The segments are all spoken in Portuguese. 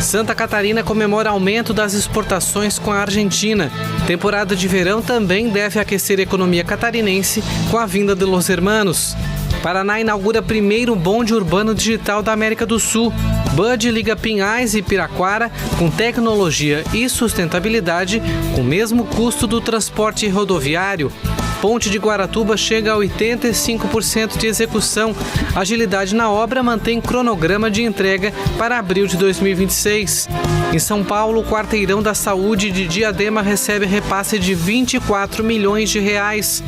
Santa Catarina comemora aumento das exportações com a Argentina. Temporada de verão também deve aquecer a economia catarinense com a vinda de Los Hermanos. Paraná inaugura primeiro bonde urbano digital da América do Sul. Bud liga Pinhais e Piraquara com tecnologia e sustentabilidade com o mesmo custo do transporte rodoviário. Ponte de Guaratuba chega a 85% de execução. Agilidade na obra mantém cronograma de entrega para abril de 2026. Em São Paulo, o Quarteirão da Saúde de Diadema recebe repasse de 24 milhões de reais.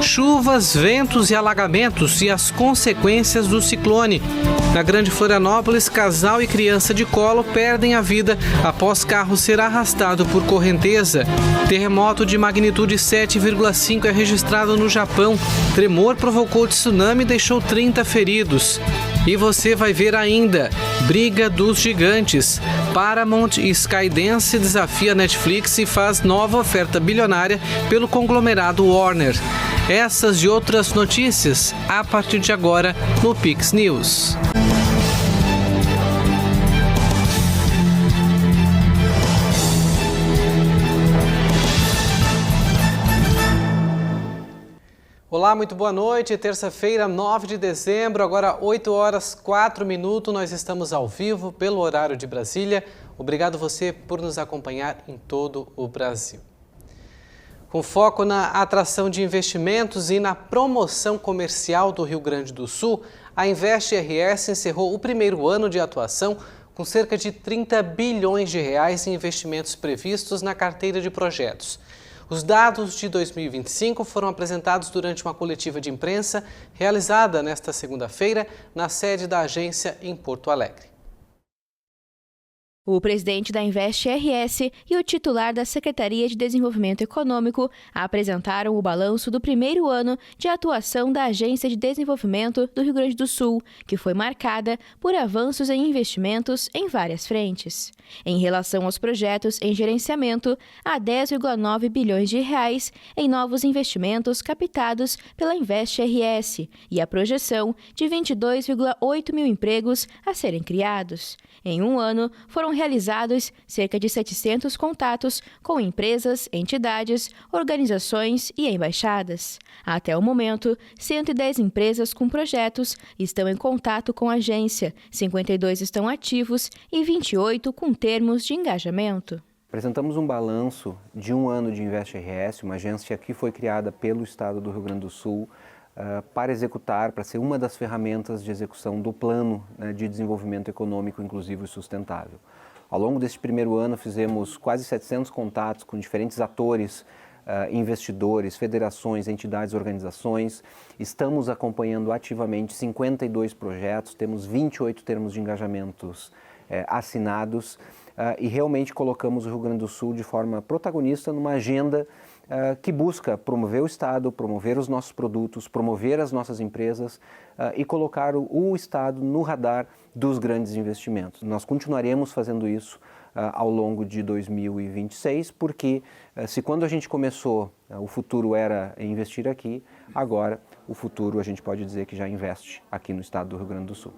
Chuvas, ventos e alagamentos e as consequências do ciclone. Na Grande Florianópolis, casal e criança de colo perdem a vida após carro ser arrastado por correnteza. Terremoto de magnitude 7,5 é registrado no Japão. Tremor provocou tsunami e deixou 30 feridos. E você vai ver ainda, briga dos gigantes. Paramount e Skydance desafia Netflix e faz nova oferta bilionária pelo conglomerado Warner. Essas e outras notícias a partir de agora no Pix News. Olá, muito boa noite. Terça-feira, 9 de dezembro, agora 8 horas 4 minutos. Nós estamos ao vivo pelo horário de Brasília. Obrigado você por nos acompanhar em todo o Brasil. Com foco na atração de investimentos e na promoção comercial do Rio Grande do Sul, a Invest RS encerrou o primeiro ano de atuação com cerca de 30 bilhões de reais em investimentos previstos na carteira de projetos. Os dados de 2025 foram apresentados durante uma coletiva de imprensa realizada nesta segunda-feira na sede da agência em Porto Alegre. O presidente da Invest RS e o titular da Secretaria de Desenvolvimento Econômico apresentaram o balanço do primeiro ano de atuação da Agência de Desenvolvimento do Rio Grande do Sul, que foi marcada por avanços em investimentos em várias frentes. Em relação aos projetos em gerenciamento, há 10,9 bilhões de reais em novos investimentos captados pela Invest RS e a projeção de 22,8 mil empregos a serem criados. Em um ano, foram realizados cerca de 700 contatos com empresas, entidades, organizações e embaixadas. Até o momento, 110 empresas com projetos estão em contato com a agência, 52 estão ativos e 28 com termos de engajamento. Apresentamos um balanço de um ano de Invest RS, uma agência que foi criada pelo Estado do Rio Grande do Sul, para executar, para ser uma das ferramentas de execução do plano de desenvolvimento econômico inclusivo e sustentável. Ao longo deste primeiro ano fizemos quase 700 contatos com diferentes atores, investidores, federações, entidades, organizações. Estamos acompanhando ativamente 52 projetos, temos 28 termos de engajamentos assinados e realmente colocamos o Rio Grande do Sul de forma protagonista numa agenda que busca promover o Estado, promover os nossos produtos, promover as nossas empresas e colocar o Estado no radar dos grandes investimentos. Nós continuaremos fazendo isso ao longo de 2026, porque se quando a gente começou o futuro era investir aqui, agora o futuro a gente pode dizer que já investe aqui no Estado do Rio Grande do Sul.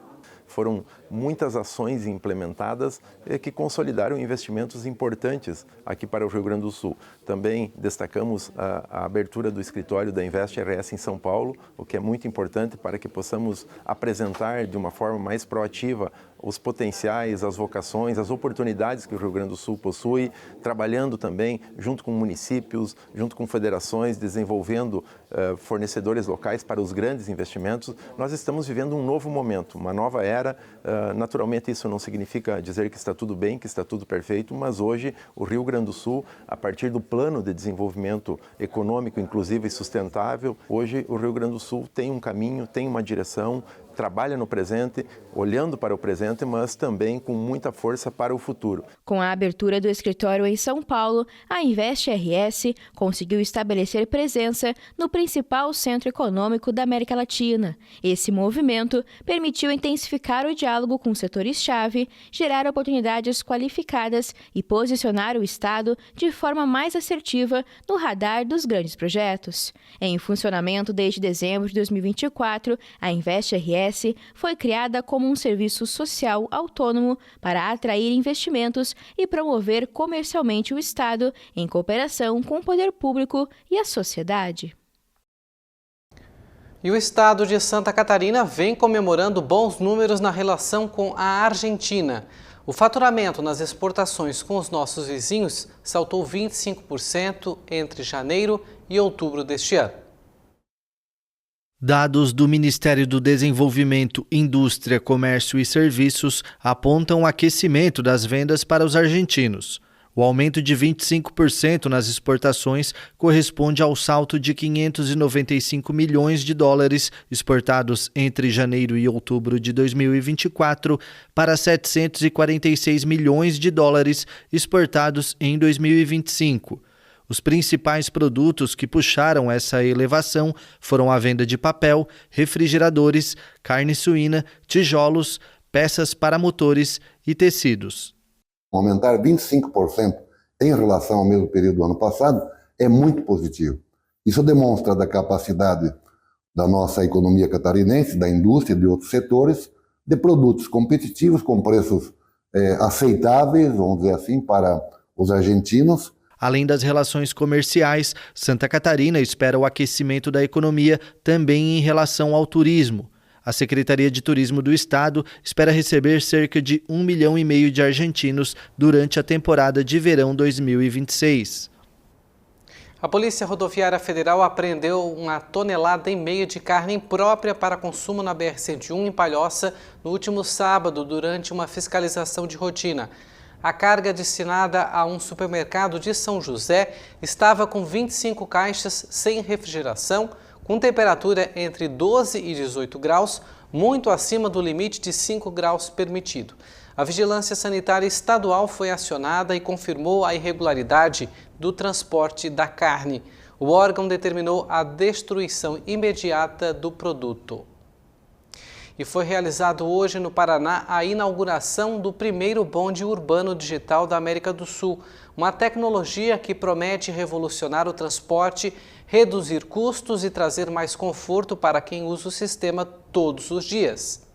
Foram muitas ações implementadas que consolidaram investimentos importantes aqui para o Rio Grande do Sul. Também destacamos a abertura do escritório da Invest RS em São Paulo, o que é muito importante para que possamos apresentar de uma forma mais proativa os potenciais, as vocações, as oportunidades que o Rio Grande do Sul possui, trabalhando também junto com municípios, junto com federações, desenvolvendo fornecedores locais para os grandes investimentos. Nós estamos vivendo um novo momento, uma nova era. Naturalmente isso não significa dizer que está tudo bem, que está tudo perfeito, mas hoje o Rio Grande do Sul, a partir do plano de desenvolvimento econômico, inclusivo e sustentável, hoje o Rio Grande do Sul tem um caminho, tem uma direção, trabalha no presente, olhando para o presente, mas também com muita força para o futuro. Com a abertura do escritório em São Paulo, a Invest RS conseguiu estabelecer presença no principal centro econômico da América Latina. Esse movimento permitiu intensificar o diálogo com setores-chave, gerar oportunidades qualificadas e posicionar o Estado de forma mais assertiva no radar dos grandes projetos. Em funcionamento desde dezembro de 2024, a Invest RS RS foi criada como um serviço social autônomo para atrair investimentos e promover comercialmente o Estado em cooperação com o poder público e a sociedade. E o estado de Santa Catarina vem comemorando bons números na relação com a Argentina. O faturamento nas exportações com os nossos vizinhos saltou 25% entre janeiro e outubro deste ano. Dados do Ministério do Desenvolvimento, Indústria, Comércio e Serviços apontam o aquecimento das vendas para os argentinos. O aumento de 25% nas exportações corresponde ao salto de 595 milhões de dólares exportados entre janeiro e outubro de 2024 para 746 milhões de dólares exportados em 2025. Os principais produtos que puxaram essa elevação foram a venda de papel, refrigeradores, carne suína, tijolos, peças para motores e tecidos. Aumentar 25% em relação ao mesmo período do ano passado é muito positivo. Isso demonstra da capacidade da nossa economia catarinense, da indústria e de outros setores, de produtos competitivos com preços aceitáveis, vamos dizer assim, para os argentinos. Além das relações comerciais, Santa Catarina espera o aquecimento da economia também em relação ao turismo. A Secretaria de Turismo do Estado espera receber cerca de 1,5 milhão de argentinos durante a temporada de verão 2026. A Polícia Rodoviária Federal apreendeu 1,5 toneladas de carne imprópria para consumo na BR-101 em Palhoça no último sábado, durante uma fiscalização de rotina. A carga destinada a um supermercado de São José estava com 25 caixas sem refrigeração, com temperatura entre 12 e 18 graus, muito acima do limite de 5 graus permitido. A Vigilância Sanitária Estadual foi acionada e confirmou a irregularidade do transporte da carne. O órgão determinou a destruição imediata do produto. E foi realizado hoje no Paraná a inauguração do primeiro bonde urbano digital da América do Sul, uma tecnologia que promete revolucionar o transporte, reduzir custos e trazer mais conforto para quem usa o sistema todos os dias.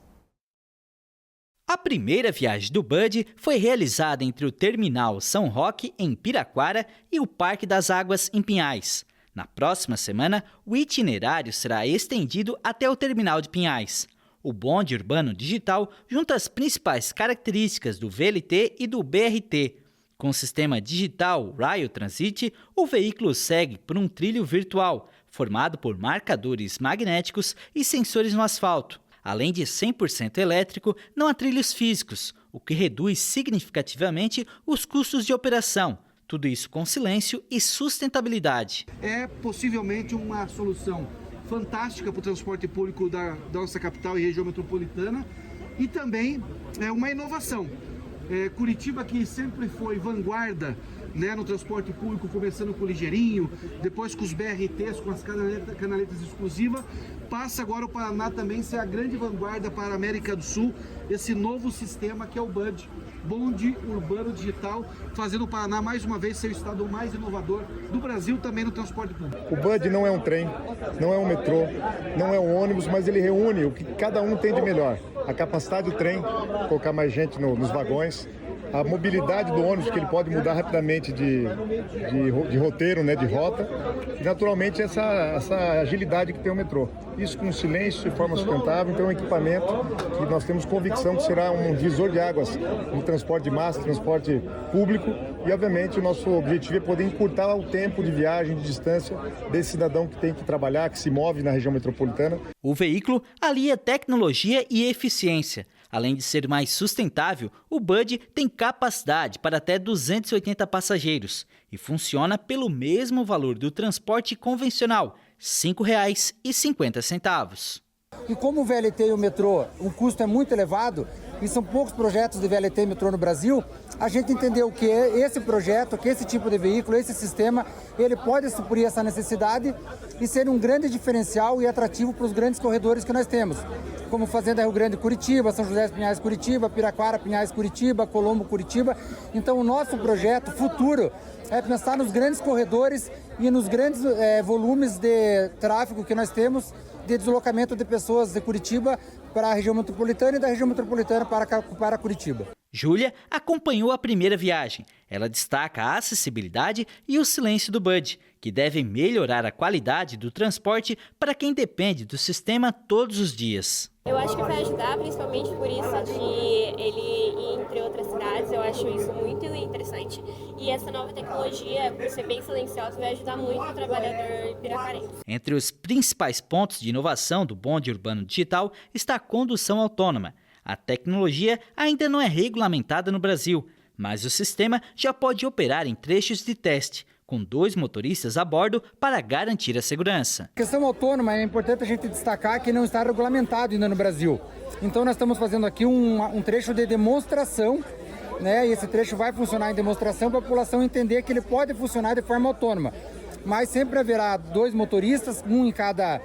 A primeira viagem do Bud foi realizada entre o Terminal São Roque, em Piraquara, e o Parque das Águas, em Pinhais. Na próxima semana, o itinerário será estendido até o Terminal de Pinhais. O bonde urbano digital junta as principais características do VLT e do BRT. Com o sistema digital Rail Transit, o veículo segue por um trilho virtual, formado por marcadores magnéticos e sensores no asfalto. Além de 100% elétrico, não há trilhos físicos, o que reduz significativamente os custos de operação. Tudo isso com silêncio e sustentabilidade. É possivelmente uma solução fantástica para o transporte público da nossa capital e região metropolitana, e também é uma inovação. Curitiba, que sempre foi vanguarda, né, no transporte público, começando com o Ligeirinho, depois com os BRTs, com as canaletas exclusivas, passa agora o Paraná também ser a grande vanguarda para a América do Sul, esse novo sistema que é o BUD, Bonde Urbano Digital, fazendo o Paraná mais uma vez ser o estado mais inovador do Brasil também no transporte público. O BUD não é um trem, não é um metrô, não é um ônibus, mas ele reúne o que cada um tem de melhor. A capacidade do trem, colocar mais gente nos vagões, a mobilidade do ônibus, que ele pode mudar rapidamente de roteiro, né, de rota, e naturalmente essa agilidade que tem o metrô. Isso com silêncio, de forma sustentável, então é um equipamento que nós temos convicção que será um divisor de águas no transporte de massa, transporte público, e obviamente o nosso objetivo é poder encurtar o tempo de viagem, de distância desse cidadão que tem que trabalhar, que se move na região metropolitana. O veículo alia tecnologia e eficiência. Além de ser mais sustentável, o Bud tem capacidade para até 280 passageiros e funciona pelo mesmo valor do transporte convencional, R$ 5,50. E como o VLT e o metrô, o custo é muito elevado, e são poucos projetos de VLT e metrô no Brasil, a gente entendeu que esse projeto, que esse tipo de veículo, esse sistema, ele pode suprir essa necessidade e ser um grande diferencial e atrativo para os grandes corredores que nós temos, como Fazenda Rio Grande Curitiba, São José Pinhais Curitiba, Piraquara Pinhais Curitiba, Colombo Curitiba. Então o nosso projeto futuro é pensar nos grandes corredores e nos grandes volumes de tráfego que nós temos de deslocamento de pessoas de Curitiba para a região metropolitana e da região metropolitana para Curitiba. Júlia acompanhou a primeira viagem. Ela destaca a acessibilidade e o silêncio do Bud, que devem melhorar a qualidade do transporte para quem depende do sistema todos os dias. Eu acho que vai ajudar, principalmente por isso de ele ir entre outras cidades. Eu acho isso muito interessante. E essa nova tecnologia, por ser bem silenciosa, vai ajudar muito o trabalhador piracarense. Entre os principais pontos de inovação do bonde urbano digital está a condução autônoma. A tecnologia ainda não é regulamentada no Brasil, mas o sistema já pode operar em trechos de teste, com 2 motoristas a bordo para garantir a segurança. A questão autônoma é importante a gente destacar que não está regulamentado ainda no Brasil. Então nós estamos fazendo aqui um trecho de demonstração, né? E esse trecho vai funcionar em demonstração para a população entender que ele pode funcionar de forma autônoma. Mas sempre haverá 2 motoristas, um em cada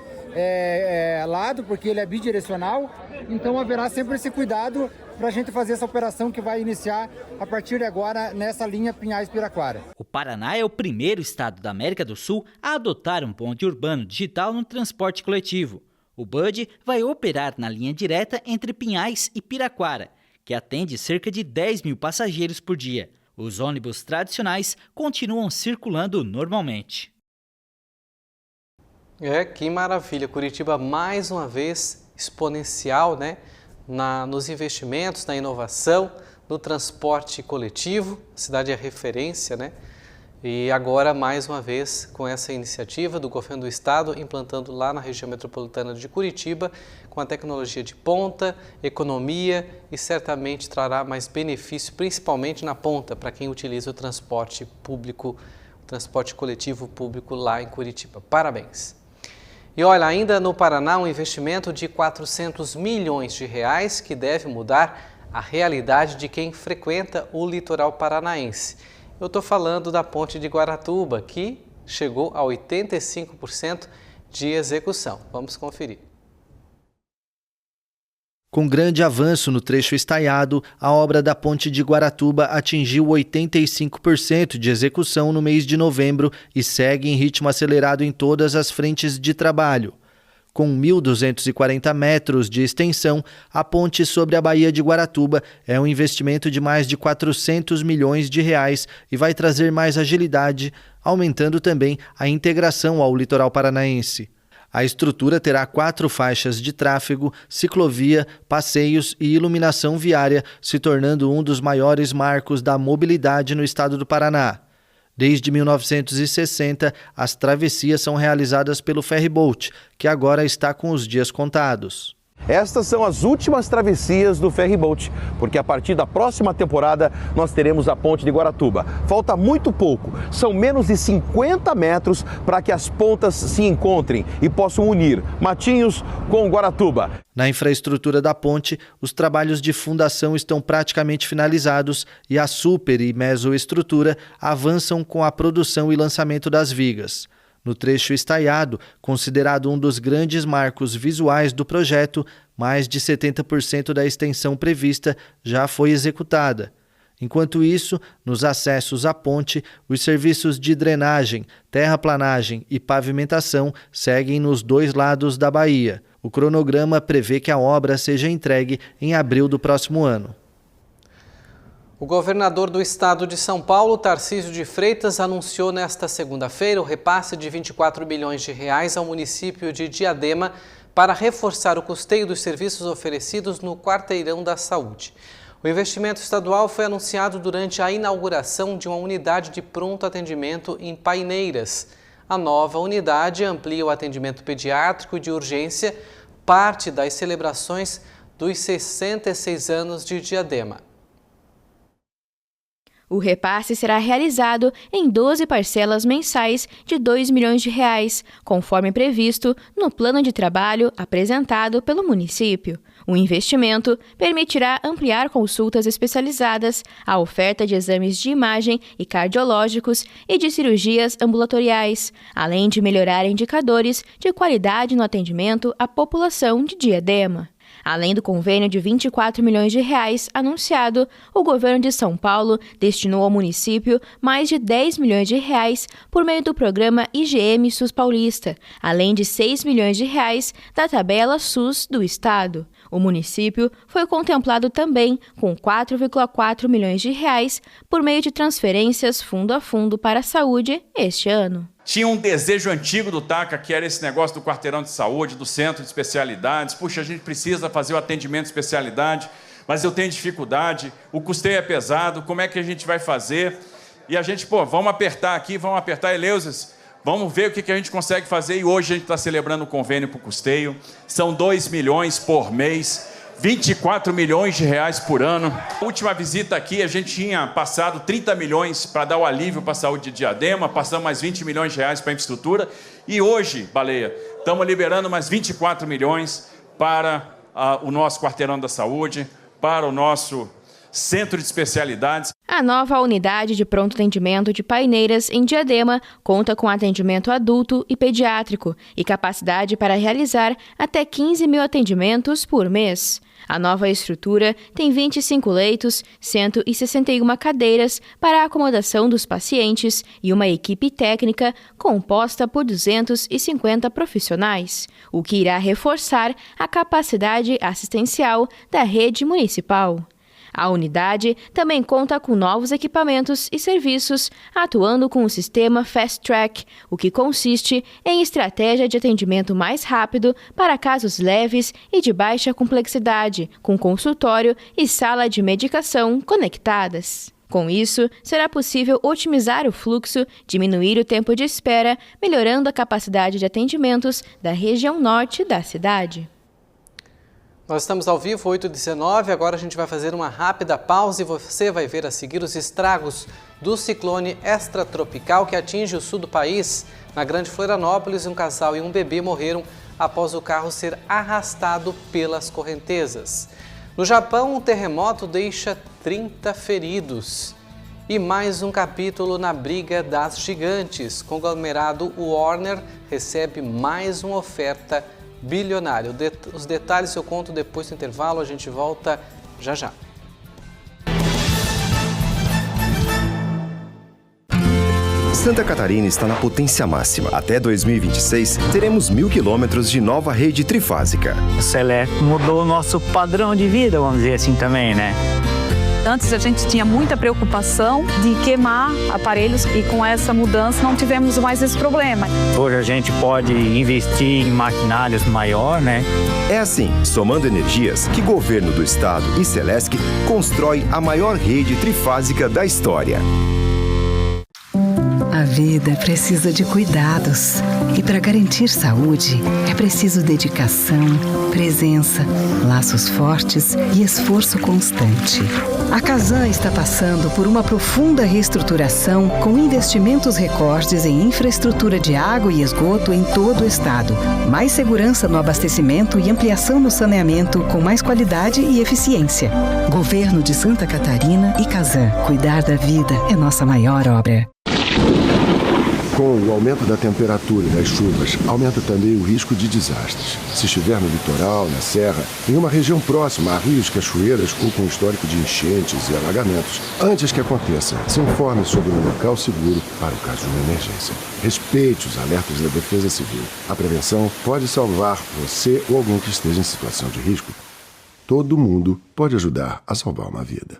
lado, porque ele é bidirecional. Então haverá sempre esse cuidado para a gente fazer essa operação que vai iniciar a partir de agora nessa linha Pinhais-Piraquara. O Paraná é o primeiro estado da América do Sul a adotar um bonde urbano digital no transporte coletivo. O Bud vai operar na linha direta entre Pinhais e Piraquara, que atende cerca de 10 mil passageiros por dia. Os ônibus tradicionais continuam circulando normalmente. Que maravilha! Curitiba mais uma vez exponencial, né? Nos investimentos, na inovação, no transporte coletivo. A cidade é referência, né? E agora, mais uma vez, com essa iniciativa do governo do estado, implantando lá na região metropolitana de Curitiba, com a tecnologia de ponta, economia e certamente trará mais benefício, principalmente na ponta, para quem utiliza o transporte público, o transporte coletivo público lá em Curitiba. Parabéns! E olha, ainda no Paraná, um investimento de 400 milhões de reais que deve mudar a realidade de quem frequenta o litoral paranaense. Eu estou falando da ponte de Guaratuba, que chegou a 85% de execução. Vamos conferir. Com grande avanço no trecho estaiado, a obra da ponte de Guaratuba atingiu 85% de execução no mês de novembro e segue em ritmo acelerado em todas as frentes de trabalho. Com 1.240 metros de extensão, a ponte sobre a Baía de Guaratuba é um investimento de mais de 400 milhões de reais e vai trazer mais agilidade, aumentando também a integração ao litoral paranaense. A estrutura terá 4 faixas de tráfego, ciclovia, passeios e iluminação viária, se tornando um dos maiores marcos da mobilidade no estado do Paraná. Desde 1960, as travessias são realizadas pelo ferryboat, que agora está com os dias contados. Estas são as últimas travessias do ferryboat, porque a partir da próxima temporada nós teremos a ponte de Guaratuba. Falta muito pouco, são menos de 50 metros para que as pontas se encontrem e possam unir Matinhos com Guaratuba. Na infraestrutura da ponte, os trabalhos de fundação estão praticamente finalizados e a super e mesoestrutura avançam com a produção e lançamento das vigas. No trecho estaiado, considerado um dos grandes marcos visuais do projeto, mais de 70% da extensão prevista já foi executada. Enquanto isso, nos acessos à ponte, os serviços de drenagem, terraplanagem e pavimentação seguem nos 2 lados da baía. O cronograma prevê que a obra seja entregue em abril do próximo ano. O governador do estado de São Paulo, Tarcísio de Freitas, anunciou nesta segunda-feira o repasse de 24 bilhões de reais ao município de Diadema para reforçar o custeio dos serviços oferecidos no Quarteirão da Saúde. O investimento estadual foi anunciado durante a inauguração de uma unidade de pronto atendimento em Paineiras. A nova unidade amplia o atendimento pediátrico e de urgência, parte das celebrações dos 66 anos de Diadema. O repasse será realizado em 12 parcelas mensais de R$ 2 milhões, conforme previsto no plano de trabalho apresentado pelo município. O investimento permitirá ampliar consultas especializadas, a oferta de exames de imagem e cardiológicos e de cirurgias ambulatoriais, além de melhorar indicadores de qualidade no atendimento à população de Diadema. Além do convênio de R$ 24 milhões anunciado, o governo de São Paulo destinou ao município mais de R$ 10 milhões por meio do programa IGM SUS Paulista, além de R$ 6 milhões da tabela SUS do estado. O município foi contemplado também com R$ 4,4 milhões por meio de transferências fundo a fundo para a saúde este ano. Tinha um desejo antigo do TACA, que era esse negócio do quarteirão de saúde, do centro de especialidades. Puxa, a gente precisa fazer o atendimento de especialidade, mas eu tenho dificuldade, o custeio é pesado, como é que a gente vai fazer? E a gente, vamos apertar aqui, vamos apertar, Eleusis, vamos ver o que a gente consegue fazer. E hoje a gente está celebrando o convênio para o custeio. São 2 milhões por mês, 24 milhões de reais por ano. A última visita aqui, a gente tinha passado 30 milhões para dar o alívio para a saúde de Diadema, passamos mais 20 milhões de reais para a infraestrutura. E hoje, Baleia, estamos liberando mais 24 milhões para o nosso quarteirão da saúde, para o nosso centro de especialidades. A nova unidade de pronto atendimento de Paineiras, em Diadema, conta com atendimento adulto e pediátrico e capacidade para realizar até 15 mil atendimentos por mês. A nova estrutura tem 25 leitos, 161 cadeiras para a acomodação dos pacientes e uma equipe técnica composta por 250 profissionais, o que irá reforçar a capacidade assistencial da rede municipal. A unidade também conta com novos equipamentos e serviços, atuando com o sistema Fast Track, o que consiste em estratégia de atendimento mais rápido para casos leves e de baixa complexidade, com consultório e sala de medicação conectadas. Com isso, será possível otimizar o fluxo, diminuir o tempo de espera, melhorando a capacidade de atendimentos da região norte da cidade. Nós estamos ao vivo, 8h19, agora a gente vai fazer uma rápida pausa e você vai ver a seguir os estragos do ciclone extratropical que atinge o sul do país. Na Grande Florianópolis, um casal e um bebê morreram após o carro ser arrastado pelas correntezas. No Japão, um terremoto deixa 30 feridos. E mais um capítulo na briga das gigantes. Conglomerado Warner recebe mais uma oferta bilionário. Os detalhes eu conto depois do intervalo, a gente volta já já. Santa Catarina está na potência máxima. Até 2026, teremos 1.000 quilômetros de nova rede trifásica. A Celesc mudou o nosso padrão de vida, vamos dizer assim também, né? Antes a gente tinha muita preocupação de queimar aparelhos e com essa mudança não tivemos mais esse problema. Hoje a gente pode investir em maquinários maior, né? É assim, somando energias, que governo do estado e Celesc constrói a maior rede trifásica da história. A vida precisa de cuidados. E para garantir saúde, é preciso dedicação, presença, laços fortes e esforço constante. A Casan está passando por uma profunda reestruturação com investimentos recordes em infraestrutura de água e esgoto em todo o estado. Mais segurança no abastecimento e ampliação no saneamento com mais qualidade e eficiência. Governo de Santa Catarina e Casan. Cuidar da vida é nossa maior obra. Com o aumento da temperatura e das chuvas, aumenta também o risco de desastres. Se estiver no litoral, na serra, em uma região próxima a rios, cachoeiras ou com histórico de enchentes e alagamentos, antes que aconteça, se informe sobre um local seguro para o caso de uma emergência. Respeite os alertas da Defesa Civil. A prevenção pode salvar você ou alguém que esteja em situação de risco. Todo mundo pode ajudar a salvar uma vida.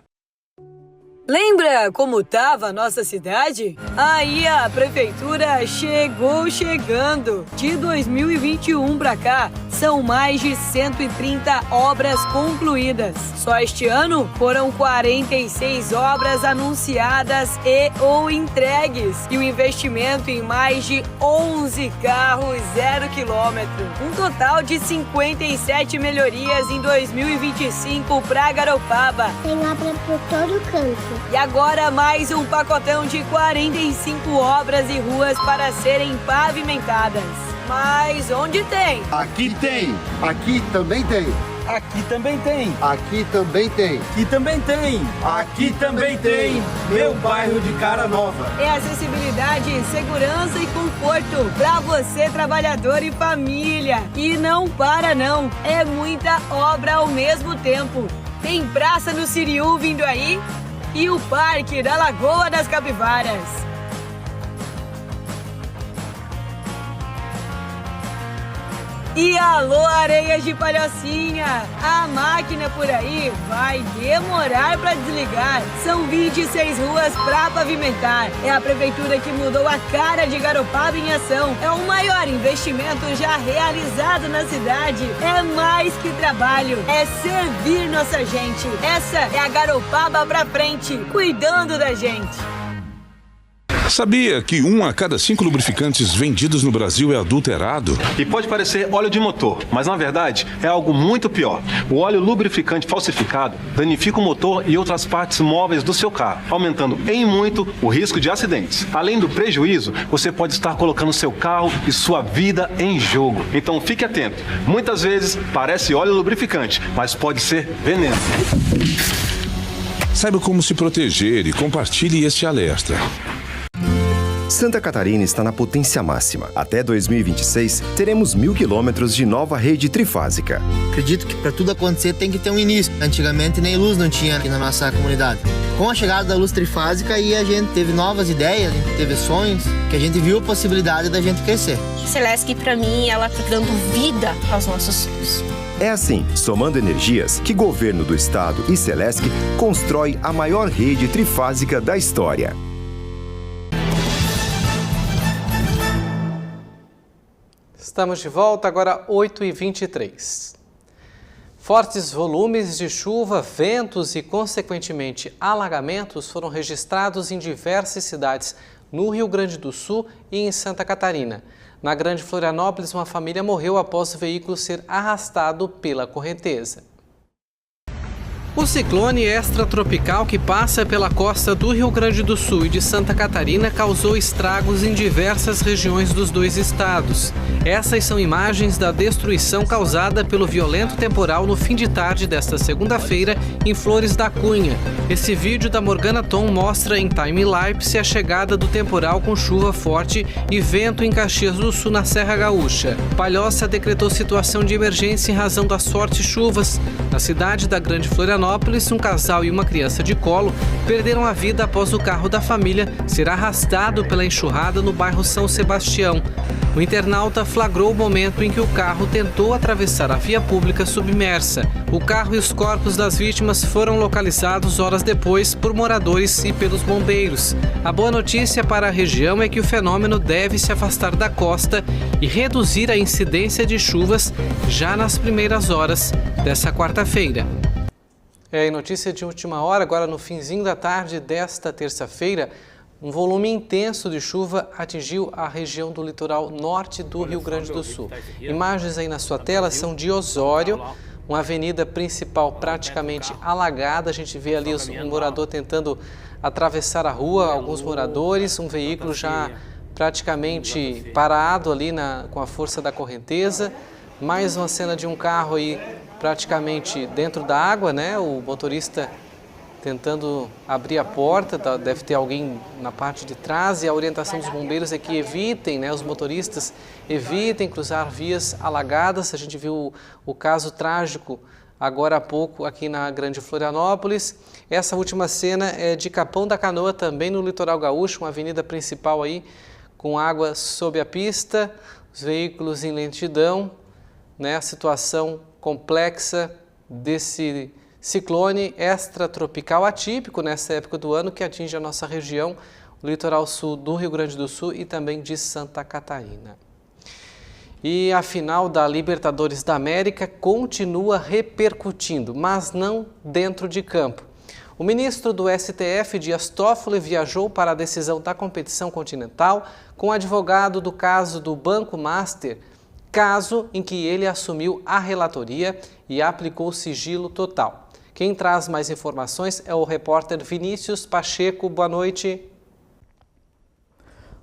Lembra como estava a nossa cidade? Aí a prefeitura chegou chegando. De 2021 para cá, são mais de 130 obras concluídas. Só este ano foram 46 obras anunciadas e ou entregues. E o investimento em mais de 11 carros 0 quilômetro. Um total de 57 melhorias em 2025 para Garopaba. Tem obra por todo canto. E agora mais um pacotão de 45 obras e ruas para serem pavimentadas. Mas onde tem? Aqui tem. Aqui também tem. Aqui também tem. Aqui também tem. Aqui também tem. Aqui também tem. Meu bairro de Cara Nova. É acessibilidade, segurança e conforto para você, trabalhador e família. E não para não. É muita obra ao mesmo tempo. Tem praça no Siriú vindo aí e o Parque da Lagoa das Capivaras. E alô, areias de Palhocinha! A máquina por aí vai demorar para desligar. São 26 ruas para pavimentar. É a prefeitura que mudou a cara de Garopaba em ação. É o maior investimento já realizado na cidade. É mais que trabalho, é servir nossa gente. Essa é a Garopaba pra frente, cuidando da gente. Sabia que 1 a cada 5 lubrificantes vendidos no Brasil é adulterado? E pode parecer óleo de motor, mas na verdade é algo muito pior. O óleo lubrificante falsificado danifica o motor e outras partes móveis do seu carro, aumentando em muito o risco de acidentes. Além do prejuízo, você pode estar colocando seu carro e sua vida em jogo. Então fique atento. Muitas vezes parece óleo lubrificante, mas pode ser veneno. Saiba como se proteger e compartilhe este alerta. Santa Catarina está na potência máxima. Até 2026, teremos 1.000 quilômetros de nova rede trifásica. Acredito que para tudo acontecer tem que ter um início. Antigamente nem luz não tinha aqui na nossa comunidade. Com a chegada da luz trifásica, aí a gente teve novas ideias, a gente teve sonhos, que a gente viu a possibilidade da gente crescer. Celesc, para mim, ela está dando vida aos nossos sonhos. É assim, somando energias, que Governo do Estado e Celesc constrói a maior rede trifásica da história. Estamos de volta, agora 8h23. Fortes volumes de chuva, ventos e, consequentemente, alagamentos foram registrados em diversas cidades no Rio Grande do Sul e em Santa Catarina. Na Grande Florianópolis, uma família morreu após o veículo ser arrastado pela correnteza. O ciclone extratropical que passa pela costa do Rio Grande do Sul e de Santa Catarina causou estragos em diversas regiões dos dois estados. Essas são imagens da destruição causada pelo violento temporal no fim de tarde desta segunda-feira em Flores da Cunha. Esse vídeo da Morgana Tom mostra em time-lapse a chegada do temporal com chuva forte e vento em Caxias do Sul, na Serra Gaúcha. Palhoça decretou situação de emergência em razão das fortes chuvas. Na cidade da Grande Florianópolis, um casal e uma criança de colo perderam a vida após o carro da família ser arrastado pela enxurrada no bairro São Sebastião. O internauta flagrou o momento em que o carro tentou atravessar a via pública submersa. O carro e os corpos das vítimas foram localizados horas depois por moradores e pelos bombeiros. A boa notícia para a região é que o fenômeno deve se afastar da costa e reduzir a incidência de chuvas já nas primeiras horas dessa quarta-feira. E notícia de última hora, agora no finzinho da tarde desta terça-feira, um volume intenso de chuva atingiu a região do litoral norte do Rio Grande do Sul. Imagens aí na sua tela são de Osório, uma avenida principal praticamente alagada. A gente vê ali um morador tentando atravessar a rua, alguns moradores, um veículo já praticamente parado ali com a força da correnteza. Mais uma cena de um carro aí praticamente dentro da água, né? O motorista tentando abrir a porta, deve ter alguém na parte de trás, e a orientação dos bombeiros é que evitem, né? Os motoristas evitem cruzar vias alagadas. A gente viu o caso trágico agora há pouco aqui na Grande Florianópolis. Essa última cena é de Capão da Canoa, também no litoral gaúcho, uma avenida principal aí com água sob a pista, os veículos em lentidão, né? A situação complexa desse ciclone extratropical atípico nessa época do ano que atinge a nossa região, o litoral sul do Rio Grande do Sul e também de Santa Catarina. E a final da Libertadores da América continua repercutindo, mas não dentro de campo. O ministro do STF, Dias Toffoli, viajou para a decisão da competição continental com o advogado do caso do Banco Master, caso em que ele assumiu a relatoria e aplicou sigilo total. Quem traz mais informações é o repórter Vinícius Pacheco. Boa noite.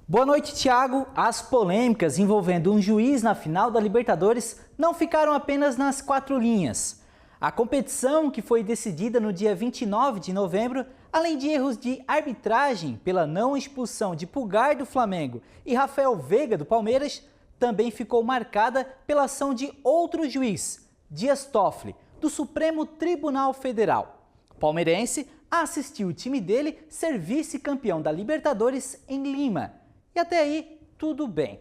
Boa noite, Thiago. As polêmicas envolvendo um juiz na final da Libertadores não ficaram apenas nas quatro linhas. A competição, que foi decidida no dia 29 de novembro, além de erros de arbitragem pela não expulsão de Pulgar do Flamengo e Rafael Veiga do Palmeiras, também ficou marcada pela ação de outro juiz, Dias Toffoli, do Supremo Tribunal Federal. O palmeirense assistiu o time dele ser vice-campeão da Libertadores em Lima. E até aí, tudo bem.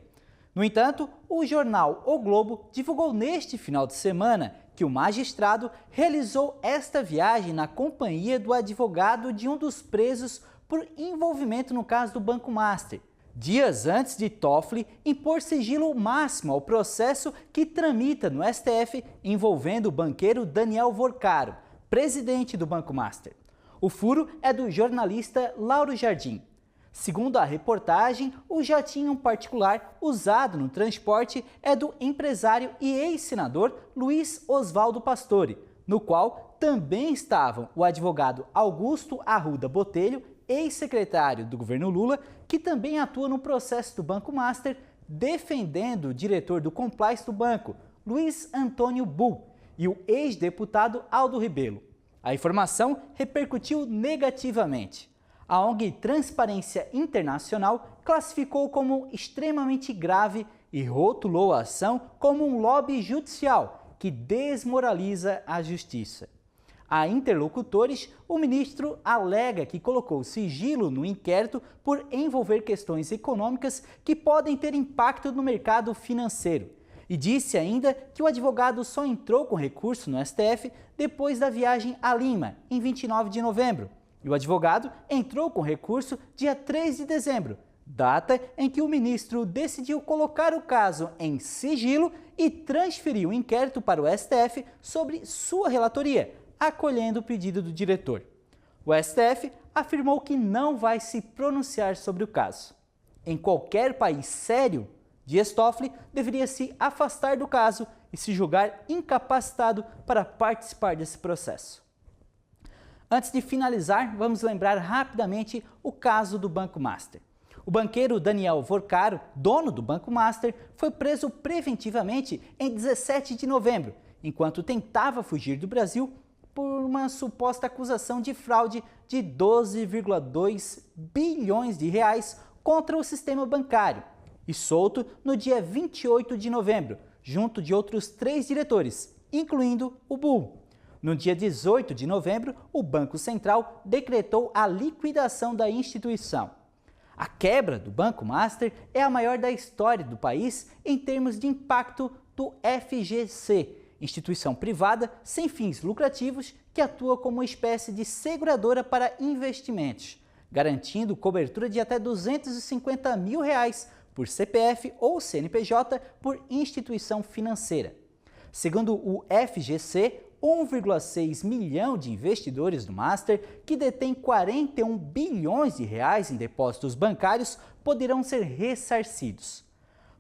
No entanto, o jornal O Globo divulgou neste final de semana que o magistrado realizou esta viagem na companhia do advogado de um dos presos por envolvimento no caso do Banco Master, dias antes de Toffoli impor sigilo máximo ao processo que tramita no STF envolvendo o banqueiro Daniel Vorcaro, presidente do Banco Master. O furo é do jornalista Lauro Jardim. Segundo a reportagem, o jatinho particular usado no transporte é do empresário e ex-senador Luiz Oswaldo Pastore, no qual também estavam o advogado Augusto Arruda Botelho, ex-secretário do governo Lula, que também atua no processo do Banco Master, defendendo o diretor do compliance do banco, Luiz Antônio Bull, e o ex-deputado Aldo Rebelo. A informação repercutiu negativamente. A ONG Transparência Internacional classificou como extremamente grave e rotulou a ação como um lobby judicial que desmoraliza a justiça. A interlocutores, o ministro alega que colocou sigilo no inquérito por envolver questões econômicas que podem ter impacto no mercado financeiro. E disse ainda que o advogado só entrou com recurso no STF depois da viagem a Lima, em 29 de novembro. E o advogado entrou com recurso dia 3 de dezembro, data em que o ministro decidiu colocar o caso em sigilo e transferiu o inquérito para o STF sobre sua relatoria, acolhendo o pedido do diretor. O STF afirmou que não vai se pronunciar sobre o caso. Em qualquer país sério, Dias Toffoli deveria se afastar do caso e se julgar incapacitado para participar desse processo. Antes de finalizar, vamos lembrar rapidamente o caso do Banco Master. O banqueiro Daniel Vorcaro, dono do Banco Master, foi preso preventivamente em 17 de novembro, enquanto tentava fugir do Brasil por uma suposta acusação de fraude de 12,2 bilhões de reais contra o sistema bancário, e solto no dia 28 de novembro, junto de outros 3 diretores, incluindo o Bull. No dia 18 de novembro, o Banco Central decretou a liquidação da instituição. A quebra do Banco Master é a maior da história do país em termos de impacto do FGC, instituição privada sem fins lucrativos que atua como uma espécie de seguradora para investimentos, garantindo cobertura de até R$ 250 mil por CPF ou CNPJ por instituição financeira. Segundo o FGC, 1,6 milhão de investidores do Master, que detém 41 bilhões de reais em depósitos bancários, poderão ser ressarcidos.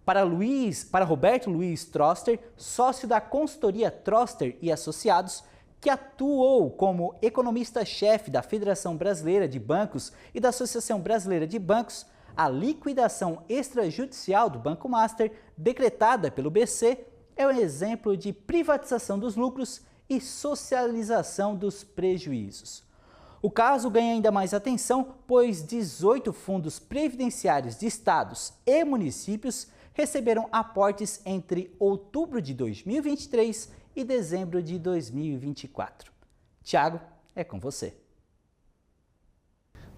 Para Roberto Luiz Troster, sócio da consultoria Troster e Associados, que atuou como economista-chefe da Federação Brasileira de Bancos e da Associação Brasileira de Bancos, a liquidação extrajudicial do Banco Master, decretada pelo BC, é um exemplo de privatização dos lucros e socialização dos prejuízos. O caso ganha ainda mais atenção, pois 18 fundos previdenciários de estados e municípios receberam aportes entre outubro de 2023 e dezembro de 2024. Tiago, é com você.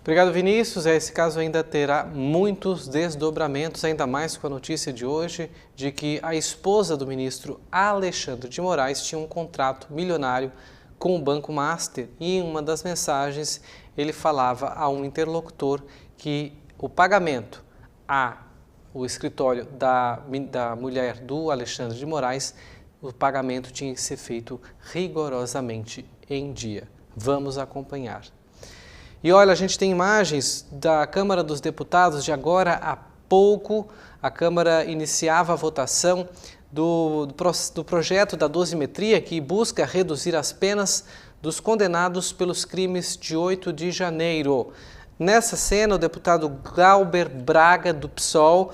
Obrigado, Vinícius. Esse caso ainda terá muitos desdobramentos, ainda mais com a notícia de hoje de que a esposa do ministro Alexandre de Moraes tinha um contrato milionário com o Banco Master e em uma das mensagens ele falava a um interlocutor que o pagamento ao escritório da mulher do Alexandre de Moraes, o pagamento tinha que ser feito rigorosamente em dia. Vamos acompanhar. E olha, a gente tem imagens da Câmara dos Deputados de agora há pouco. A Câmara iniciava a votação do projeto da dosimetria que busca reduzir as penas dos condenados pelos crimes de 8 de janeiro. Nessa cena, o deputado Glauber Braga, do PSOL,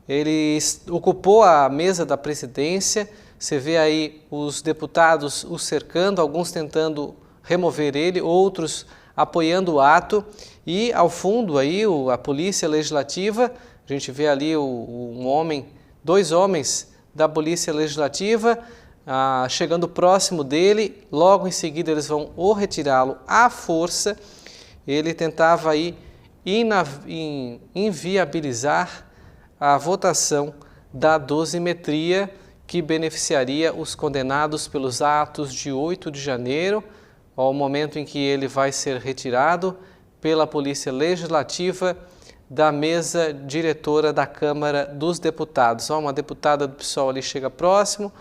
ele ocupou a mesa da presidência. Você vê aí os deputados o cercando, alguns tentando remover ele, outros apoiando o ato, e ao fundo aí a Polícia Legislativa, a gente vê ali dois homens da Polícia Legislativa chegando próximo dele, logo em seguida eles vão ou retirá-lo à força. Ele tentava aí inviabilizar a votação da dosimetria que beneficiaria os condenados pelos atos de 8 de janeiro, ao momento em que ele vai ser retirado pela Polícia Legislativa da mesa diretora da Câmara dos Deputados. Uma deputada do PSOL ali chega próximo,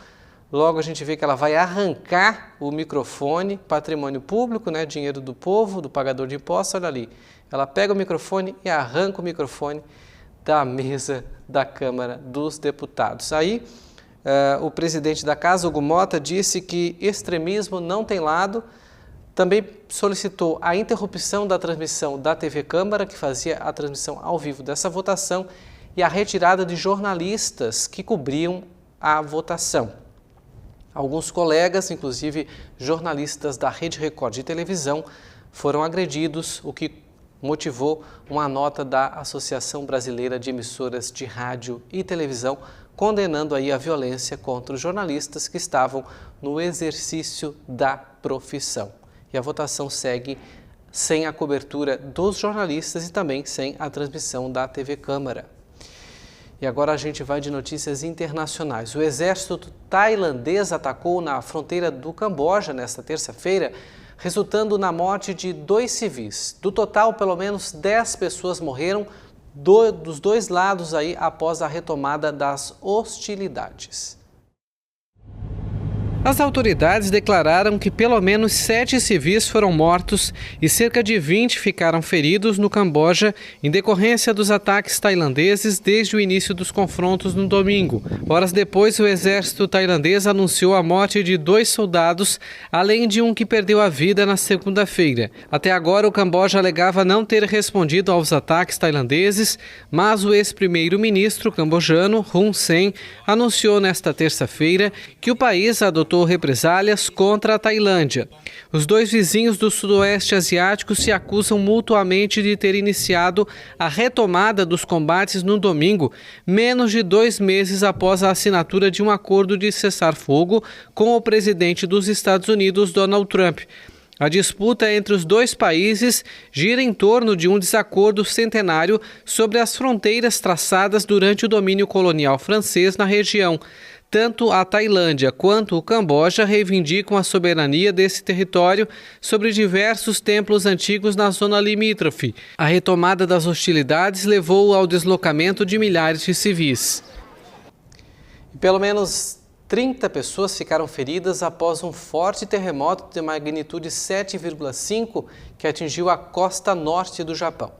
logo a gente vê que ela vai arrancar o microfone, patrimônio público, né, dinheiro do povo, do pagador de impostos, olha ali. Ela pega o microfone e arranca o microfone da mesa da Câmara dos Deputados. Aí, o presidente da Casa, Hugo Mota, disse que extremismo não tem lado. Também solicitou a interrupção da transmissão da TV Câmara, que fazia a transmissão ao vivo dessa votação, e a retirada de jornalistas que cobriam a votação. Alguns colegas, inclusive jornalistas da Rede Record de televisão, foram agredidos, o que motivou uma nota da Associação Brasileira de Emissoras de Rádio e Televisão, condenando aí a violência contra os jornalistas que estavam no exercício da profissão. E a votação segue sem a cobertura dos jornalistas e também sem a transmissão da TV Câmara. E agora a gente vai de notícias internacionais. O exército tailandês atacou na fronteira do Camboja nesta terça-feira, resultando na morte de 2 civis. Do total, pelo menos 10 pessoas morreram dos dois lados aí após a retomada das hostilidades. As autoridades declararam que pelo menos 7 civis foram mortos e cerca de 20 ficaram feridos no Camboja em decorrência dos ataques tailandeses desde o início dos confrontos no domingo. Horas depois, o exército tailandês anunciou a morte de 2 soldados, além de um que perdeu a vida na segunda-feira. Até agora, o Camboja alegava não ter respondido aos ataques tailandeses, mas o ex-primeiro-ministro cambojano, Hun Sen, anunciou nesta terça-feira que o país adotou represálias contra a Tailândia. Os 2 vizinhos do sudoeste asiático se acusam mutuamente de ter iniciado a retomada dos combates no domingo, menos de 2 meses após a assinatura de um acordo de cessar-fogo com o presidente dos Estados Unidos, Donald Trump. A disputa entre os 2 países gira em torno de um desacordo centenário sobre as fronteiras traçadas durante o domínio colonial francês na região. Tanto a Tailândia quanto o Camboja reivindicam a soberania desse território sobre diversos templos antigos na zona limítrofe. A retomada das hostilidades levou ao deslocamento de milhares de civis. Pelo menos 30 pessoas ficaram feridas após um forte terremoto de magnitude 7,5 que atingiu a costa norte do Japão.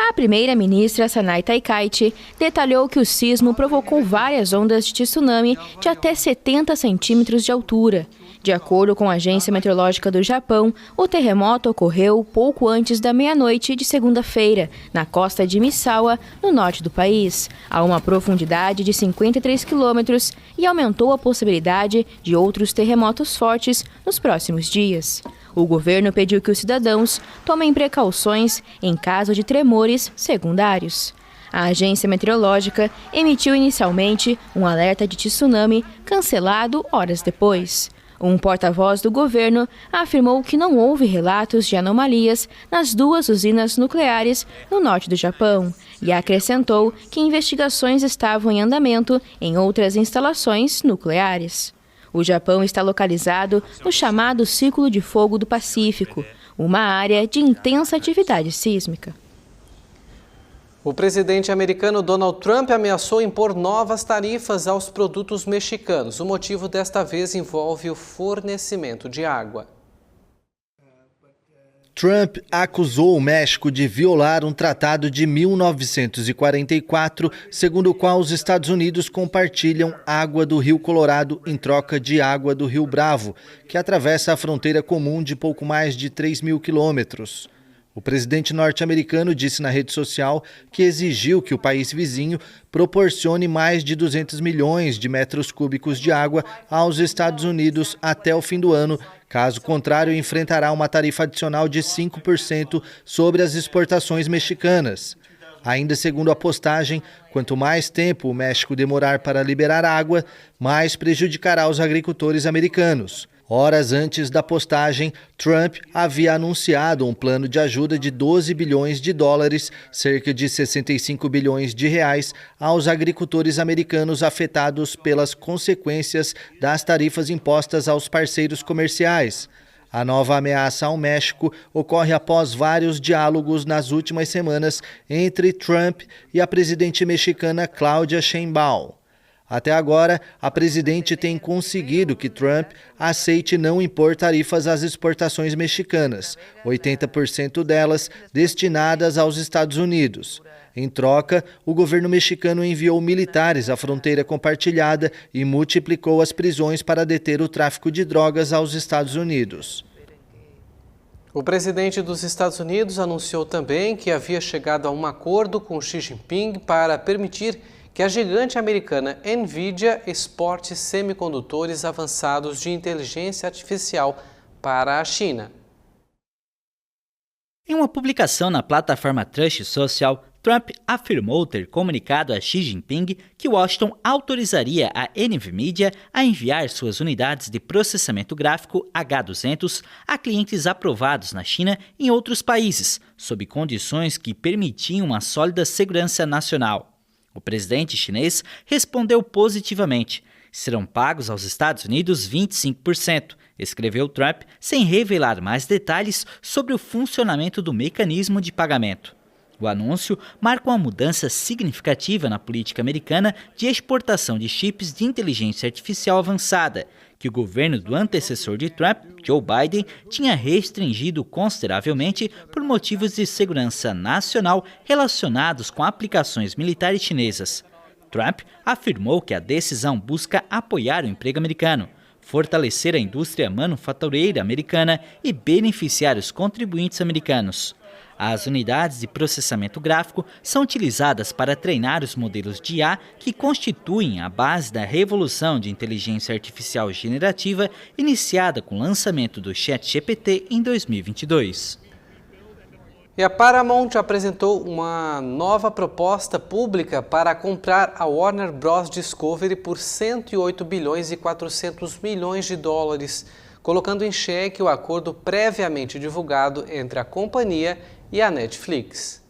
A primeira-ministra Sanai Takaichi detalhou que o sismo provocou várias ondas de tsunami de até 70 centímetros de altura. De acordo com a Agência Meteorológica do Japão, o terremoto ocorreu pouco antes da meia-noite de segunda-feira, na costa de Misawa, no norte do país, a uma profundidade de 53 quilômetros, e aumentou a possibilidade de outros terremotos fortes nos próximos dias. O governo pediu que os cidadãos tomem precauções em caso de tremores secundários. A agência meteorológica emitiu inicialmente um alerta de tsunami, cancelado horas depois. Um porta-voz do governo afirmou que não houve relatos de anomalias nas 2 usinas nucleares no norte do Japão e acrescentou que investigações estavam em andamento em outras instalações nucleares. O Japão está localizado no chamado Círculo de Fogo do Pacífico, uma área de intensa atividade sísmica. O presidente americano Donald Trump ameaçou impor novas tarifas aos produtos mexicanos. O motivo desta vez envolve o fornecimento de água. Trump acusou o México de violar um tratado de 1944, segundo o qual os Estados Unidos compartilham água do Rio Colorado em troca de água do Rio Bravo, que atravessa a fronteira comum de pouco mais de 3.000 quilômetros. O presidente norte-americano disse na rede social que exigiu que o país vizinho proporcione mais de 200 milhões de metros cúbicos de água aos Estados Unidos até o fim do ano. Caso contrário, enfrentará uma tarifa adicional de 5% sobre as exportações mexicanas. Ainda segundo a postagem, quanto mais tempo o México demorar para liberar água, mais prejudicará os agricultores americanos. Horas antes da postagem, Trump havia anunciado um plano de ajuda de 12 bilhões de dólares, cerca de 65 bilhões de reais, aos agricultores americanos afetados pelas consequências das tarifas impostas aos parceiros comerciais. A nova ameaça ao México ocorre após vários diálogos nas últimas semanas entre Trump e a presidente mexicana Claudia Sheinbaum. Até agora, a presidente tem conseguido que Trump aceite não impor tarifas às exportações mexicanas, 80% delas destinadas aos Estados Unidos. Em troca, o governo mexicano enviou militares à fronteira compartilhada e multiplicou as prisões para deter o tráfico de drogas aos Estados Unidos. O presidente dos Estados Unidos anunciou também que havia chegado a um acordo com Xi Jinping para permitir que a gigante americana Nvidia exporte semicondutores avançados de inteligência artificial para a China. Em uma publicação na plataforma Truth Social, Trump afirmou ter comunicado a Xi Jinping que Washington autorizaria a NVIDIA a enviar suas unidades de processamento gráfico H200 a clientes aprovados na China e em outros países, sob condições que permitiam uma sólida segurança nacional. O presidente chinês respondeu positivamente. Serão pagos aos Estados Unidos 25%, escreveu Trump, sem revelar mais detalhes sobre o funcionamento do mecanismo de pagamento. O anúncio marca uma mudança significativa na política americana de exportação de chips de inteligência artificial avançada, que o governo do antecessor de Trump, Joe Biden, tinha restringido consideravelmente por motivos de segurança nacional relacionados com aplicações militares chinesas. Trump afirmou que a decisão busca apoiar o emprego americano, fortalecer a indústria manufatureira americana e beneficiar os contribuintes americanos. As unidades de processamento gráfico são utilizadas para treinar os modelos de IA que constituem a base da revolução de inteligência artificial generativa iniciada com o lançamento do ChatGPT em 2022. E a Paramount apresentou uma nova proposta pública para comprar a Warner Bros. Discovery por 108 bilhões e 400 milhões de dólares, colocando em xeque o acordo previamente divulgado entre a companhia e a Netflix.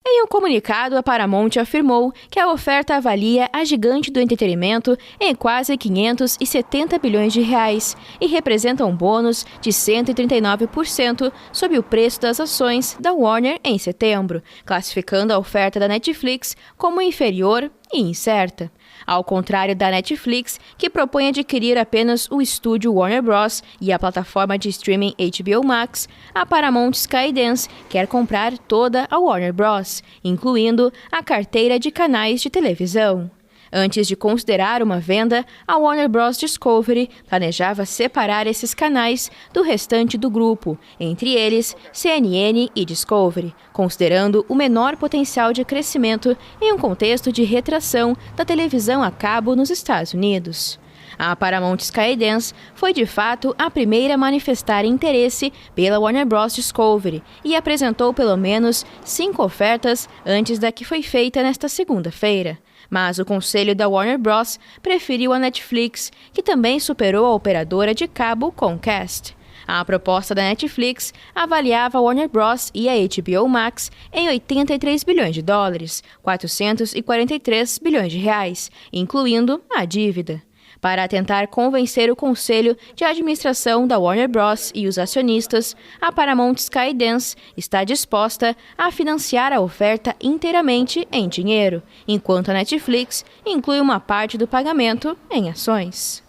Em um comunicado, a Paramount afirmou que a oferta avalia a gigante do entretenimento em quase 570 bilhões de reais e representa um bônus de 139% sobre o preço das ações da Warner em setembro, classificando a oferta da Netflix como inferior e incerta. Ao contrário da Netflix, que propõe adquirir apenas o estúdio Warner Bros. E a plataforma de streaming HBO Max, a Paramount Skydance quer comprar toda a Warner Bros., incluindo a carteira de canais de televisão. Antes de considerar uma venda, a Warner Bros. Discovery planejava separar esses canais do restante do grupo, entre eles CNN e Discovery, considerando o menor potencial de crescimento em um contexto de retração da televisão a cabo nos Estados Unidos. A Paramount Skydance foi de fato a primeira a manifestar interesse pela Warner Bros. Discovery e apresentou pelo menos 5 ofertas antes da que foi feita nesta segunda-feira. Mas o conselho da Warner Bros. Preferiu a Netflix, que também superou a operadora de cabo Comcast. A proposta da Netflix avaliava a Warner Bros. E a HBO Max em 83 bilhões de dólares, 443 bilhões de reais, incluindo a dívida. Para tentar convencer o conselho de administração da Warner Bros. E os acionistas, a Paramount Skydance está disposta a financiar a oferta inteiramente em dinheiro, enquanto a Netflix inclui uma parte do pagamento em ações.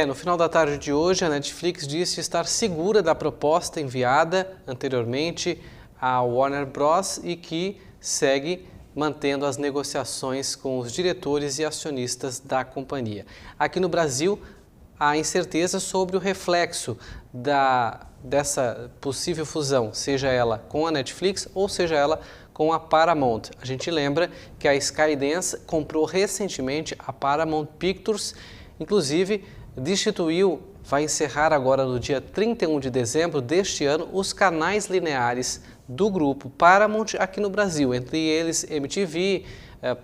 No final da tarde de hoje, a Netflix disse estar segura da proposta enviada anteriormente à Warner Bros. E que segue mantendo as negociações com os diretores e acionistas da companhia. Aqui no Brasil, há incerteza sobre o reflexo dessa possível fusão, seja ela com a Netflix ou seja ela com a Paramount. A gente lembra que a Skydance comprou recentemente a Paramount Pictures, inclusive vai encerrar agora no dia 31 de dezembro deste ano os canais lineares do grupo Paramount aqui no Brasil, entre eles MTV,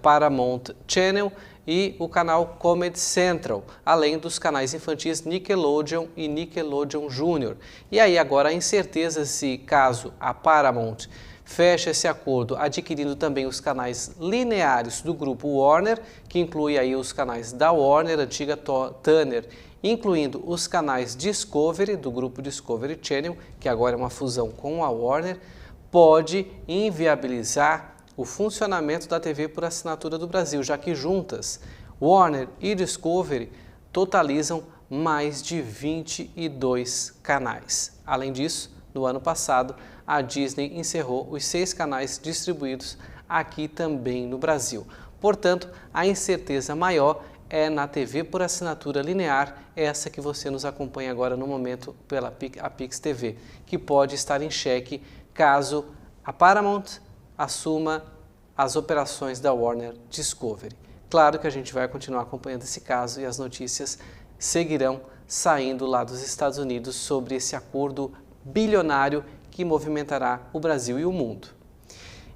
Paramount Channel e o canal Comedy Central, além dos canais infantis Nickelodeon e Nickelodeon Junior. E aí agora a incerteza se caso a Paramount fecha esse acordo adquirindo também os canais lineares do grupo Warner, que inclui aí os canais da Warner, antiga Turner, incluindo os canais Discovery, do grupo Discovery Channel, que agora é uma fusão com a Warner, pode inviabilizar o funcionamento da TV por assinatura do Brasil, já que juntas, Warner e Discovery totalizam mais de 22 canais. Além disso, no ano passado, a Disney encerrou os 6 canais distribuídos aqui também no Brasil. Portanto, a incerteza maior é na TV por assinatura linear, essa que você nos acompanha agora no momento pela Pix TV, que pode estar em xeque caso a Paramount assuma as operações da Warner Discovery. Claro que a gente vai continuar acompanhando esse caso e as notícias seguirão saindo lá dos Estados Unidos sobre esse acordo bilionário que movimentará o Brasil e o mundo.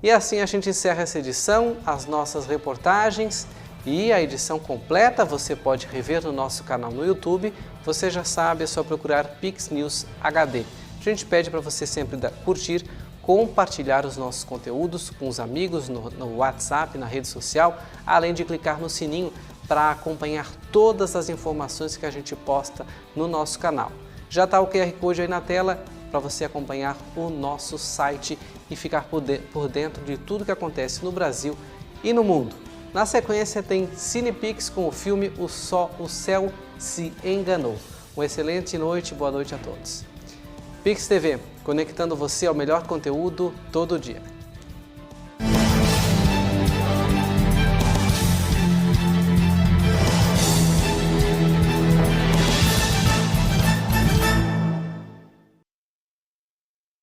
E assim a gente encerra essa edição, as nossas reportagens e a edição completa você pode rever no nosso canal no YouTube. Você já sabe, é só procurar Pix News HD. A gente pede para você sempre curtir, compartilhar os nossos conteúdos com os amigos no WhatsApp, na rede social, além de clicar no sininho para acompanhar todas as informações que a gente posta no nosso canal. Já está o QR Code aí na tela para você acompanhar o nosso site e ficar por dentro de tudo que acontece no Brasil e no mundo. Na sequência tem Cinepix com o filme O Céu Se Enganou. Uma excelente noite, boa noite a todos. Pix TV, conectando você ao melhor conteúdo todo dia.